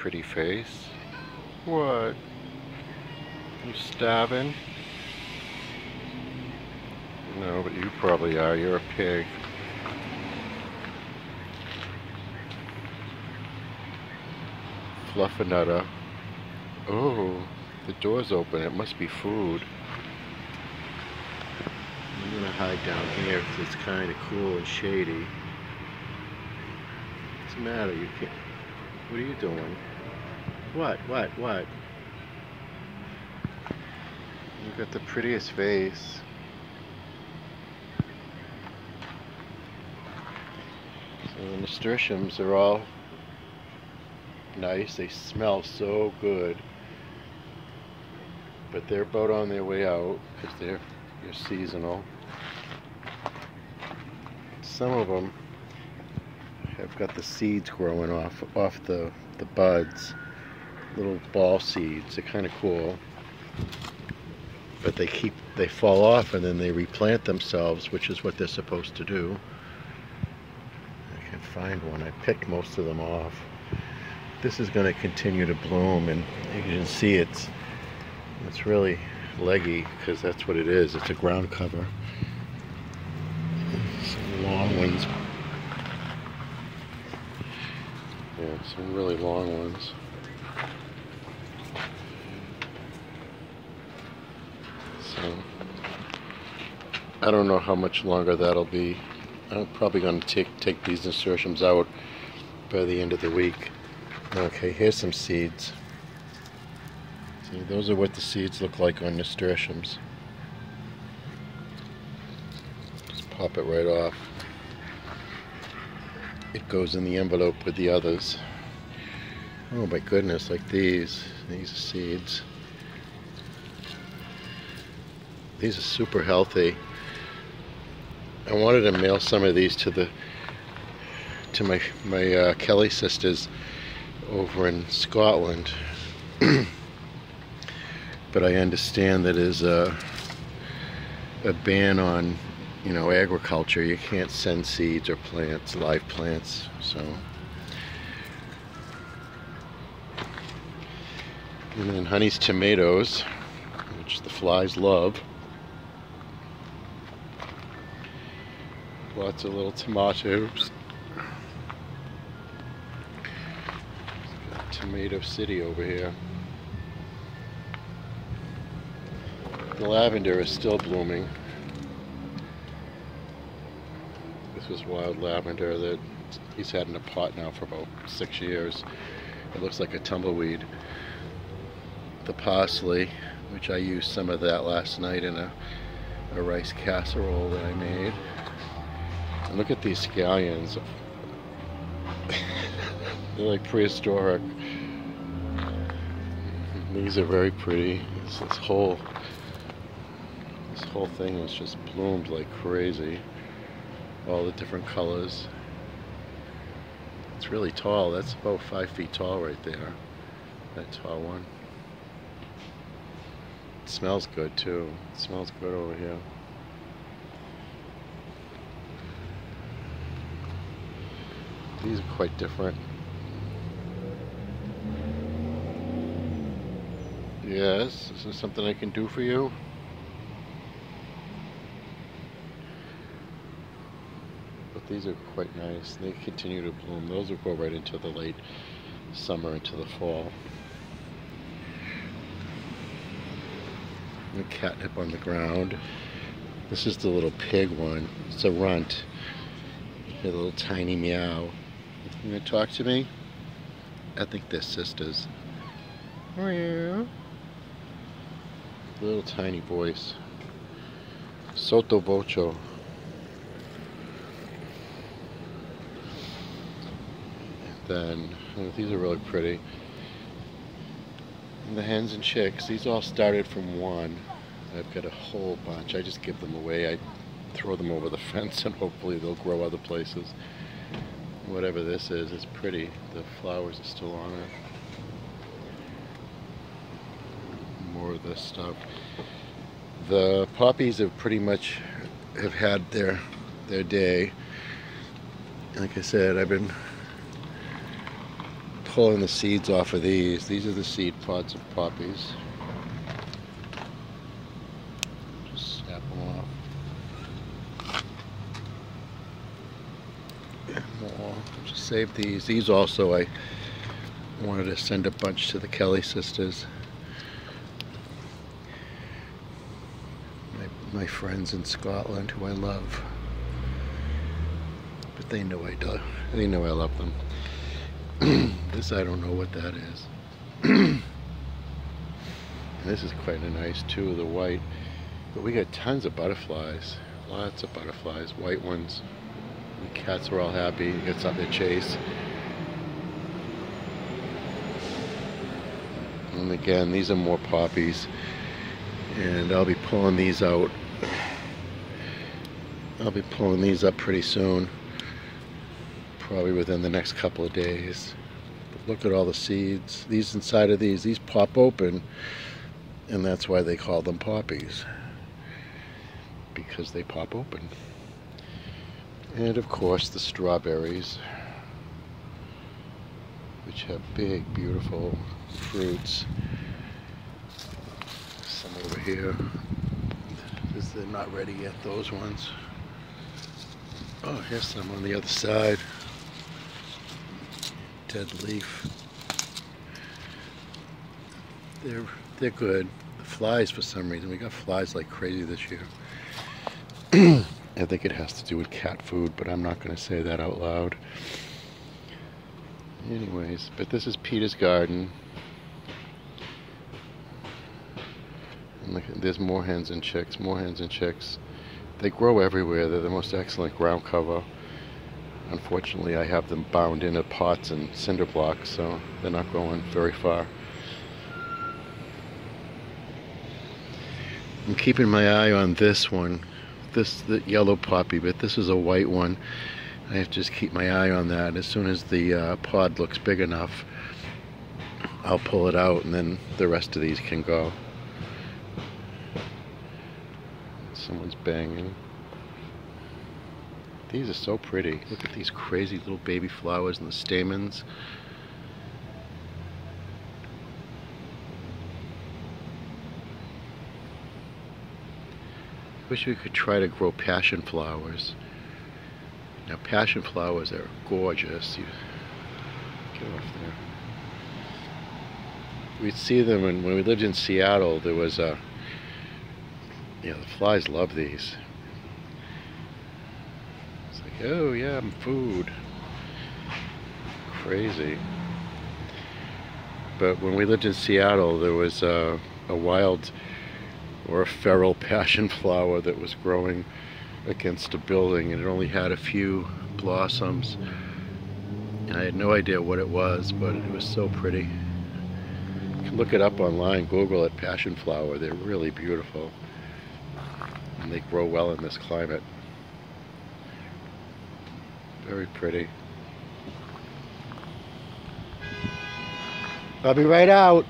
pretty face. What? You starving? No, but you probably are. You're a pig. Fluffernutter. Oh, the door's open. It must be food. I'm gonna hide down here because it's kind of cool and shady. What's the matter? You can't. What are you doing? What? You've got the prettiest face. So the nasturtiums are all nice. They smell so good. But they're about on their way out because they're seasonal. Some of them have got the seeds growing off the buds, little ball seeds. They're kind of cool, but they fall off and then they replant themselves, which is what they're supposed to do. I can't find one. I picked most of them off. This is going to continue to bloom, and you can see it's really leggy because that's what it is. It's a ground cover. Some long ones. Yeah, some really long ones. So I don't know how much longer that'll be. I'm probably going to take these nasturtiums out by the end of the week. Okay, here's some seeds. See, those are what the seeds look like on nasturtiums. Just pop it right off. It goes in the envelope with the others. Oh my goodness, like these are seeds. These are super healthy. I wanted to mail some of these to my Kelly sisters over in Scotland. But I understand that is a ban on, agriculture. You can't send seeds or plants, live plants. So, and then Honey's tomatoes, which the flies love. Lots of little tomatoes. Got Tomato City over here. The lavender is still blooming. This was wild lavender that he's had in a pot now for about 6 years. It looks like a tumbleweed. The parsley, which I used some of that last night in a rice casserole that I made. And look at these scallions. They're like prehistoric. These are very pretty. This whole thing is just bloomed like crazy. All the different colors. It's really tall. That's about 5 feet tall right there. That tall one. It smells good too. It smells good over here. These are quite different. Yes, is there something I can do for you? But these are quite nice. They continue to bloom. Those will go right into the late summer, into the fall. And catnip on the ground. This is the little pig one. It's a runt. A little tiny meow. You gonna talk to me? I think they're sisters. Oh yeah. Little tiny voice. Sotto voce. Then these are really pretty. And the hens and chicks, these all started from one. I've got a whole bunch. I just give them away. I throw them over the fence and hopefully they'll grow other places. Whatever this is, it's pretty. The flowers are still on it. More of this stuff. The poppies have pretty much had their day. Like I said, I've been pulling the seeds off of these. These are the seed pods of poppies. Just snap them off. And more. Just save these. These also I wanted to send a bunch to the Kelly sisters. My friends in Scotland who I love. But they know I do. They know I love them. This I don't know what that is. And this is quite a nice too, the white. But we got tons of butterflies. Lots of butterflies, white ones. The cats are all happy. It gets up their chase. And again, these are more poppies. And I'll be pulling these out. I'll be pulling these up pretty soon. Probably within the next couple of days. But look at all the seeds. These inside of these pop open, and that's why they call them poppies, because they pop open. And of course the strawberries, which have big, beautiful fruits. Some over here. They're not ready yet, those ones. Oh, here's some on the other side. Dead leaf. They're good. The flies, for some reason, we got flies like crazy this year. I think it has to do with cat food, but I'm not going to say that out loud. Anyways, but this is Peter's garden. And look, there's more hens and chicks, more hens and chicks. They grow everywhere. They're the most excellent ground cover. Unfortunately, I have them bound into pots and cinder blocks, so they're not going very far. I'm keeping my eye on this one, the yellow poppy, but this is a white one. I have to just keep my eye on that. As soon as the pod looks big enough, I'll pull it out, and then the rest of these can go. Someone's banging. These are so pretty. Look at these crazy little baby flowers and the stamens. Wish we could try to grow passion flowers. Now passion flowers are gorgeous. Get off there. We'd see them when we lived in Seattle. There was a, the flies love these. It's like, oh yeah, food. Crazy. But when we lived in Seattle, there was a wild or a feral passion flower that was growing against a building, and it only had a few blossoms. And I had no idea what it was, but it was so pretty. You can look it up online, Google it, passion flower. They're really beautiful. And they grow well in this climate. Very pretty. I'll be right out.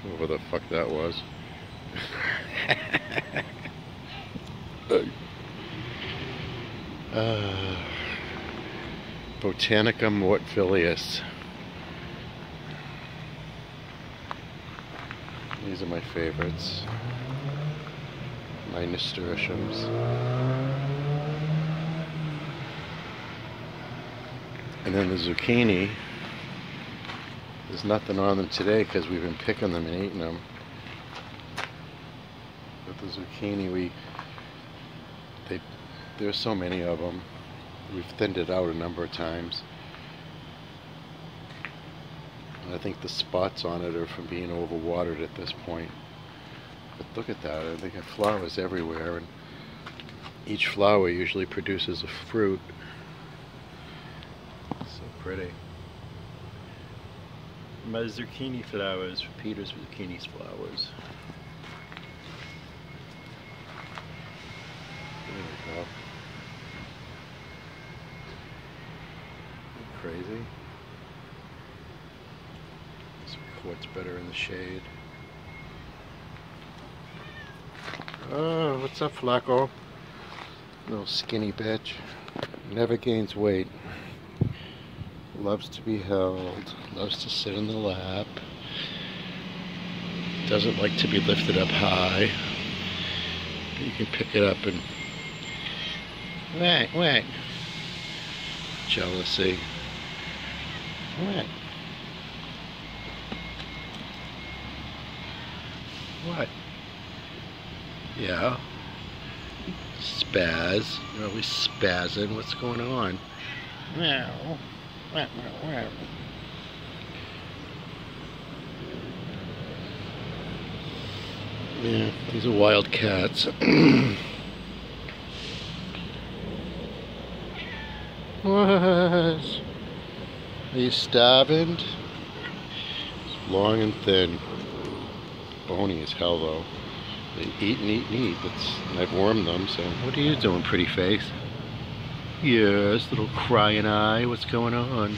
Whatever the fuck that was. Botanica Mortvillius. These are my favorites. My nasturtiums. And then the zucchini. There's nothing on them today because we've been picking them and eating them. But the zucchini, there's so many of them. We've thinned it out a number of times. And I think the spots on it are from being overwatered at this point. But look at that, they got flowers everywhere, and each flower usually produces a fruit. So pretty. My zucchini flowers, Peter's zucchini flowers. There we go. Crazy. This quartz better in the shade. Oh, what's up, Flacco? Little skinny bitch. Never gains weight. Loves to be held. Loves to sit in the lap. Doesn't like to be lifted up high. You can pick it up and whack, whack. Jealousy. Whack. What? Yeah. Spaz. You're always spazzing. What's going on? Meow. Meow, meow, meow. Yeah, these are wild cats. What? Are you starving? Long and thin. Bony as hell though. They eat and eat and eat. And I've warmed them, so what are you doing, pretty face? Yes, little crying eye, what's going on?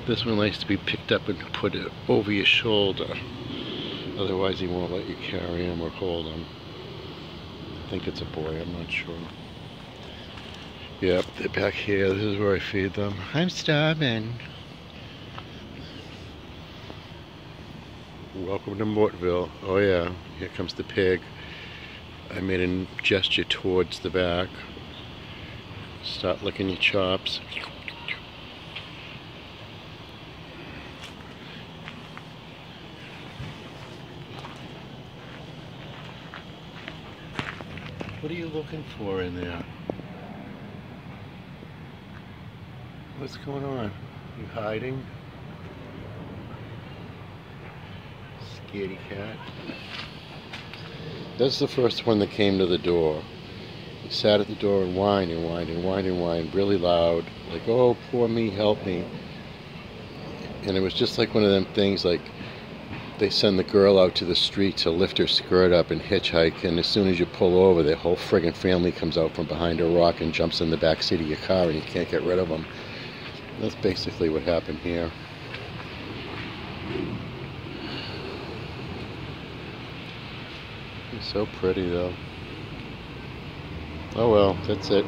This one likes to be picked up and put it over your shoulder. Otherwise he won't let you carry him or hold him. I think it's a boy, I'm not sure. Yep, they're back here. This is where I feed them. I'm starving. Welcome to Mortville. Oh yeah, here comes the pig. I made a gesture towards the back. Start licking your chops. What are you looking for in there? What's going on? You hiding? Scaredy cat. That's the first one that came to the door. He sat at the door and whined and whined and whined and whined really loud. Like, oh, poor me, help me. And it was just like one of them things like they send the girl out to the street to lift her skirt up and hitchhike, and as soon as you pull over, their whole friggin' family comes out from behind a rock and jumps in the back seat of your car and you can't get rid of them. That's basically what happened here. He's so pretty though. Oh well, that's it.